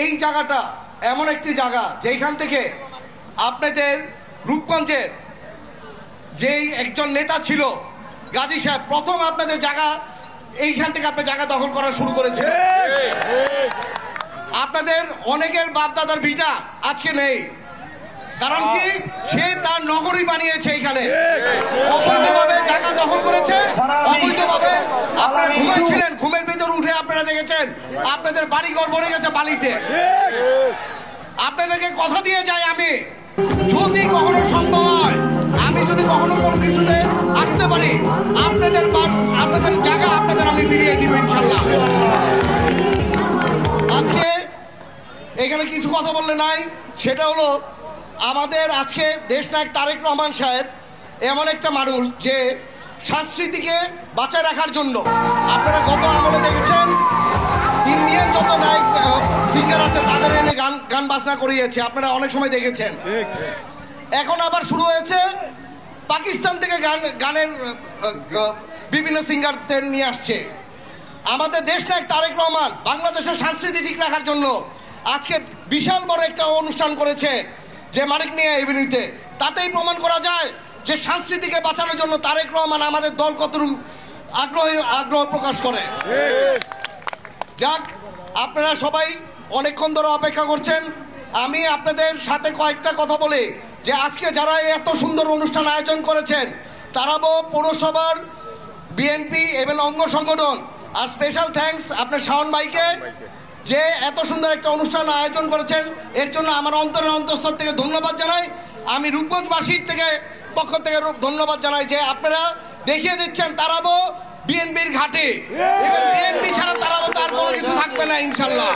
এই জায়গাটা এমন একটি জায়গা যেখান থেকে আপনাদের রূপগঞ্জের যেই একজন নেতা ছিল গাজী সাহেব প্রথম আপনাদের জায়গা এইখান থেকে আপনি জায়গা দখল করা শুরু করেছে। আপনাদের অনেকের বাপদাদার ভিটা আজকে নেই, কারণ কি সে তার নগরী বানিয়েছে এইখানে, অবৈধভাবে জায়গা দখল করেছে, অবৈধভাবে আপনারা ঘুমাইছিলেন, ঘুমের ভিতর উঠে আপনারা দেখেছেন আপনাদের বাড়িঘর ভরে গেছে বালিতে। আপনাদেরকে কথা দিয়ে যাই, আমি যদি কখনো সম্ভব হয়, আমি যদি কখনো কোনো কিছুতে আসতে পারি, আপনাদের জায়গা আপনাদের আমি ফিরিয়ে দিব ইনশাল্লাহ। আজকে এখানে কিছু কথা বললে নাই, সেটা হলো আমাদের আজকে দেশনায়ক তারেক রহমান সাহেব এমন একটা মানুষ যে সংস্কৃতিকে বাঁচায় রাখার জন্য আপনারা গত আমলে দেখেছেন ইন্ডিয়ান যত নায়ক সিঙ্গার আছে তাদের এনে গান বাজনা করিয়েছে, আপনারা অনেক সময় দেখেছেন। এখন আবার শুরু হয়েছে পাকিস্তান থেকে গানের বিভিন্ন সিঙ্গারদের নিয়ে আসছে। আমাদের দেশনায়ক তারেক রহমান বাংলাদেশের সংস্কৃতি ঠিক রাখার জন্য আজকে বিশাল বড় একটা অনুষ্ঠান করেছে যে মানিক মিয়া এভিনিউতে, তাতেই প্রমাণ করা যায় যে সংস্কৃতিকে বাঁচানোর জন্য তারেক রহমান আমাদের দল কতটুকু আগ্রহ প্রকাশ করে। যাক, আপনারা সবাই অনেকক্ষণ ধরে অপেক্ষা করছেন, আমি আপনাদের সাথে কয়েকটা কথা বলি যে আজকে যারা এত সুন্দর অনুষ্ঠান আয়োজন করেছেন তারাও পৌরসভার বিএনপি এবং অঙ্গ সংগঠন, আর স্পেশাল থ্যাঙ্কস আপনার শাওন ভাইকে যে এত সুন্দর একটা অনুষ্ঠান আয়োজন করেছেন, এর জন্য আমার অন্তরের অন্তঃস্থল থেকে ধন্যবাদ জানাই। আমি রূপগঞ্জবাসীর পক্ষ থেকে ধন্যবাদ জানাই যে আপনারা দেখিয়ে দিচ্ছেন তারাবো বিএনপির ঘাটে, বিএনপি ছাড়া তারাবো তার কোনো কিছু থাকবে না ইনশাল্লাহ।